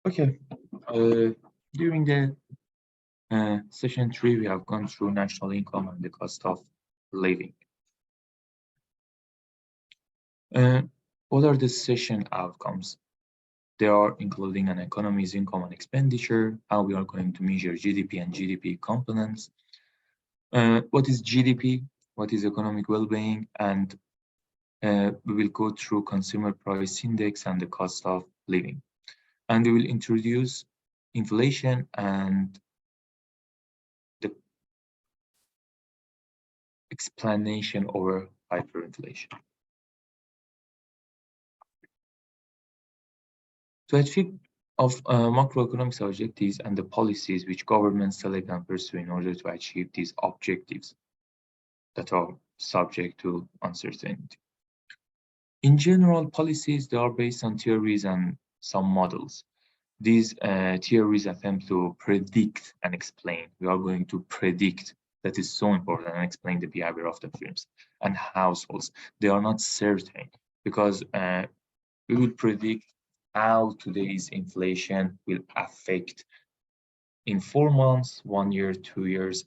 Okay. During the session 3, we have gone through national income and the cost of living. What are the session outcomes? They are including an economy's income and expenditure, how we are going to measure GDP and GDP components, what is GDP, what is economic well-being, and we will go through consumer price index and the cost of living. And we will introduce inflation and the explanation over hyperinflation. To achieve of macroeconomic objectives and the policies which governments select and pursue in order to achieve these objectives that are subject to uncertainty. In general, policies, they are based on theories and some models. These theories attempt to predict and explain. We are going to predict, that is so important, and explain the behavior of the firms and households. They are not certain because we will predict how today's inflation will affect in 4 months, 1 year, 2 years,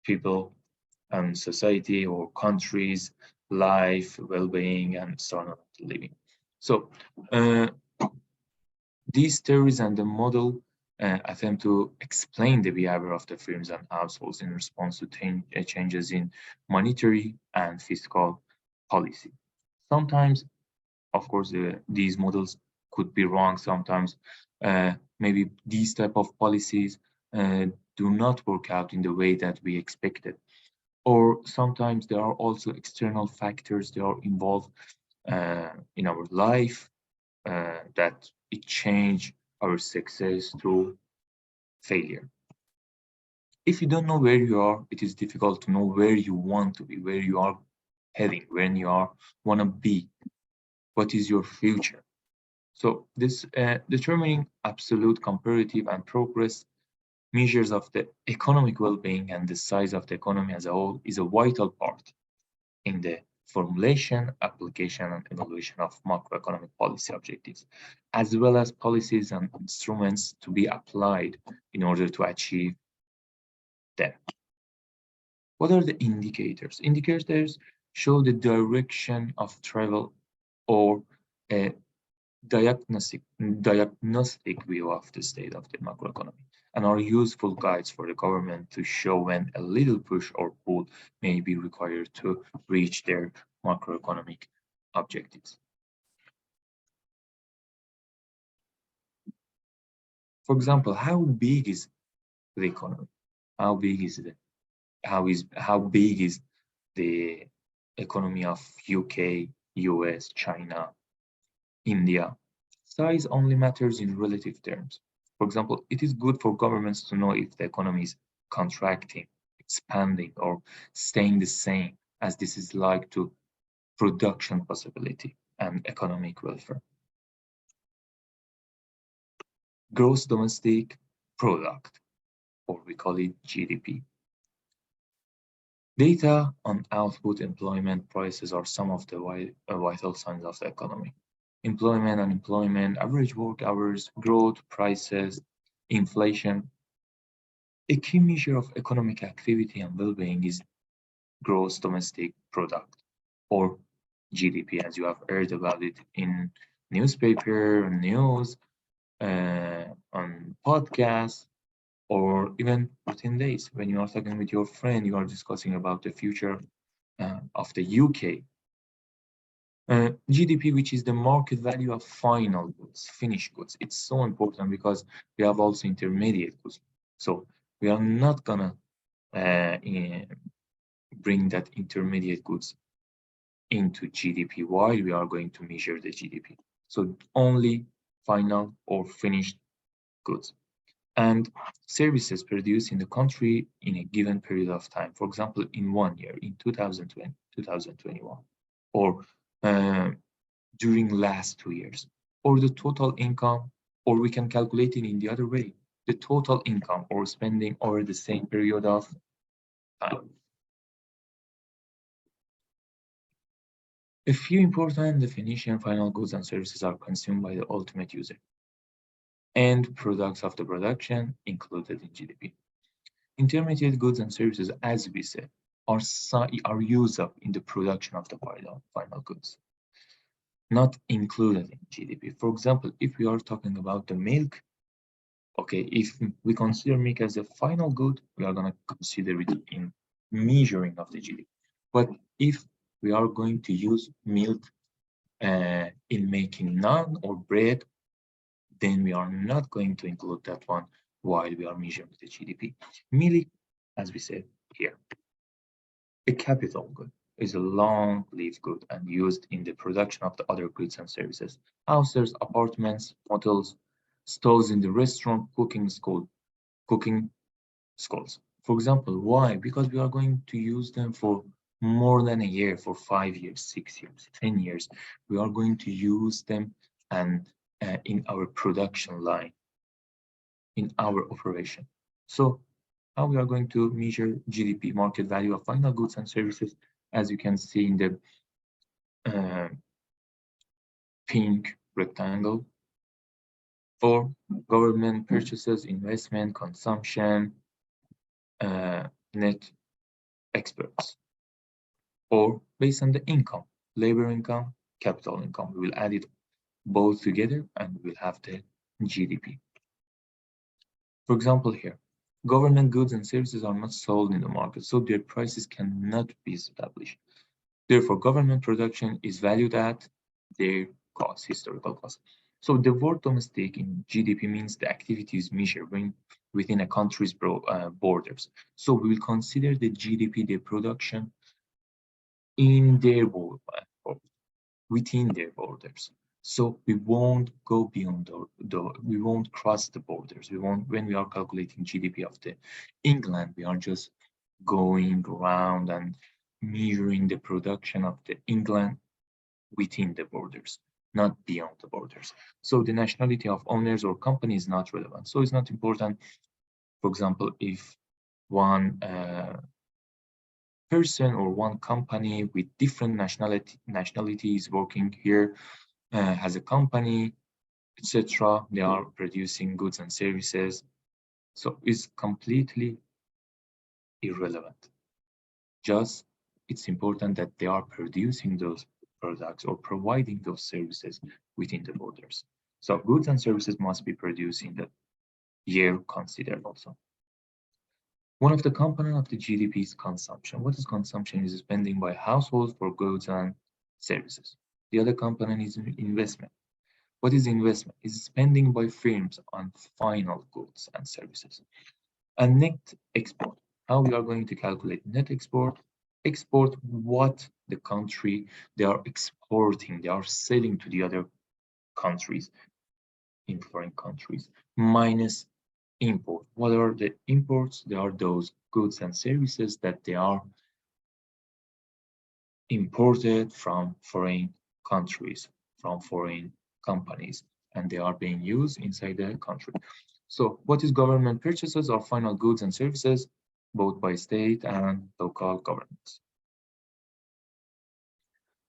people and society or countries, life, well-being, and standard of living. So these theories and the model attempt to explain the behavior of the firms and households in response to changes in monetary and fiscal policy. Sometimes, of course, these models could be wrong. Sometimes maybe these type of policies do not work out in the way that we expected. Or sometimes there are also external factors that are involved in our life that it change our success to failure. If you don't know where you are, it is difficult to know where you want to be, where you are heading, where you are want to be, what is your future. So this determining absolute, comparative, and progress measures of the economic well-being and the size of the economy as a whole is a vital part in the formulation, application, and evaluation of macroeconomic policy objectives, as well as policies and instruments to be applied in order to achieve them. What are the indicators? Indicators show the direction of travel or a diagnostic view of the state of the macroeconomy, and are useful guides for the government to show when a little push or pull may be required to reach their macroeconomic objectives. For example, how big is the economy? How big is the economy of UK, US, China, India? Size only matters in relative terms. For example, it is good for governments to know if the economy is contracting, expanding, or staying the same, as this is like to production possibility and economic welfare. Gross domestic product, or we call it GDP. Data on output, employment, prices are some of the vital signs of the economy. Employment, unemployment, average work hours, growth, prices, inflation. A key measure of economic activity and well-being is gross domestic product, or GDP, as you have heard about it in newspaper, news, on podcasts, or even within days when you are talking with your friend, you are discussing about the future of the UK. GDP, which is the market value of final goods, finished goods. It's so important because we have also intermediate goods. So we are not gonna bring that intermediate goods into GDP while we are going to measure the GDP. So only final or finished goods and services produced in the country in a given period of time. For example, in 1 year, in 2020, 2021, or during last 2 years, or the total income, or we can calculate it in the other way, the total income or spending over the same period of time. A few important definitions: final goods and services are consumed by the ultimate user. End products of the production included in GDP. Intermediate goods and services, as we said, are used up in the production of the final goods, not included in GDP. For example, if we are talking about the milk, okay, if we consider milk as a final good, we are going to consider it in measuring of the GDP. But if we are going to use milk in making naan or bread, then we are not going to include that one while we are measuring the GDP. Milk, as we said here, a capital good is a long-lived good and used in the production of the other goods and services. Houses, apartments, hotels, stalls in the restaurant, cooking schools. For example, why? Because we are going to use them for more than a year, for 5 years, 6 years, 10 years. We are going to use them and in our production line, in our operation. So how we are going to measure GDP, market value of final goods and services, as you can see in the pink rectangle, for government purchases, investment, consumption, net exports, or based on the income, labor income, capital income. We will add it both together and we will have the GDP. For example, here, government goods and services are not sold in the market, so their prices cannot be established. Therefore, government production is valued at their cost, historical cost. So the word domestic in GDP means the activity is measured within a country's borders. So we will consider the GDP, the production, in their within their borders. So we won't go beyond we won't cross the borders. When we are calculating GDP of the England, we are just going around and measuring the production of the England within the borders, not beyond the borders. So the nationality of owners or company is not relevant. So it's not important. For example, if one person or one company with different nationality is working here, has a company, etc., they are producing goods and services. So it's completely irrelevant. Just it's important that they are producing those products or providing those services within the borders. So goods and services must be produced in the year considered also. One of the components of the GDP is consumption. What is consumption? Is spending by households for goods and services. The other component is investment. What is investment? Is spending by firms on final goods and services. And net export. How we are going to calculate net export? Export what the country they are exporting, they are selling to the other countries, in foreign countries, minus import. What are the imports? They are those goods and services that they are imported from foreign countries, from foreign companies, and they are being used inside the country. So what is government purchases of final goods and services, both by state and local governments?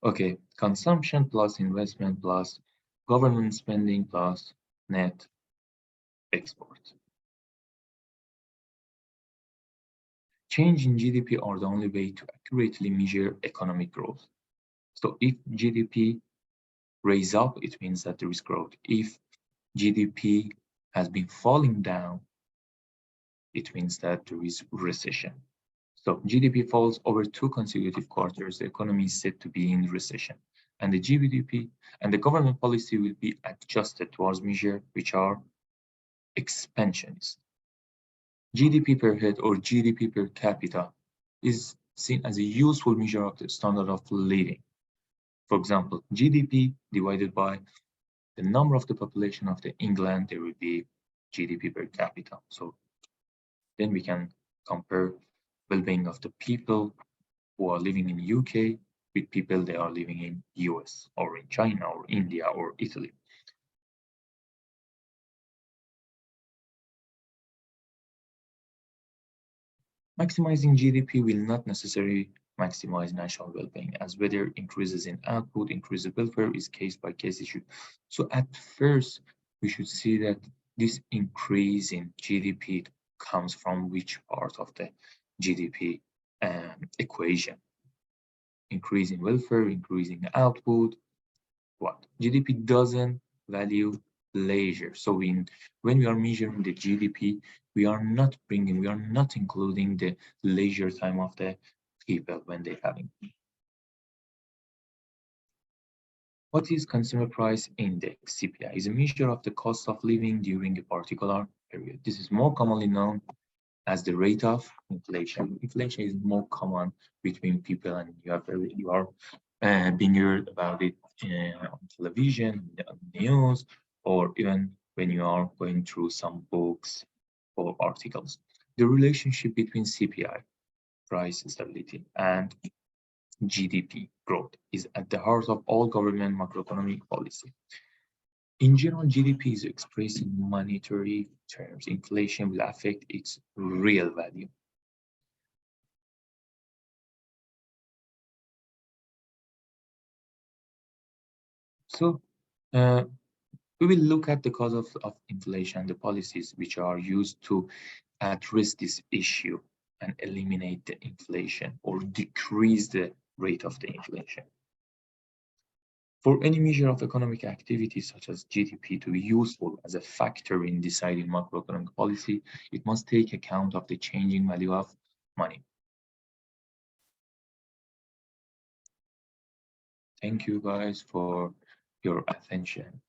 Okay, consumption plus investment plus government spending plus net export. Change in GDP are the only way to accurately measure economic growth. So if GDP raise up, it means that there is growth. If GDP has been falling down, it means that there is recession. So GDP falls over 2 consecutive quarters, the economy is said to be in recession. And the GDP and the government policy will be adjusted towards measures which are expansionist. GDP per head or GDP per capita is seen as a useful measure of the standard of living. For example, GDP divided by the number of the population of the England, there will be GDP per capita. So then we can compare well-being of the people who are living in the UK with people they are living in US or in China or India or Italy. Maximizing GDP will not necessarily maximize national well-being, as whether increases in output, increases welfare is case-by-case issue. So at first, we should see that this increase in GDP comes from which part of the GDP equation. Increasing welfare, increasing output, what? GDP doesn't value leisure. So when we are measuring the GDP, we are not including the leisure time of the people when they having. What is Consumer Price Index? CPI is a measure of the cost of living during a particular period. This is more commonly known as the rate of inflation. Inflation is more common between people, and you are being heard about it on television, on news, or even when you are going through some books or articles. The relationship between CPI, price stability, and GDP growth is at the heart of all government macroeconomic policy. In general, GDP is expressed in monetary terms. Inflation will affect its real value. So we will look at the cause of inflation, the policies which are used to address this issue and eliminate the inflation or decrease the rate of the inflation. For any measure of economic activity such as GDP to be useful as a factor in deciding macroeconomic policy, it must take account of the changing value of money. Thank you guys for your attention.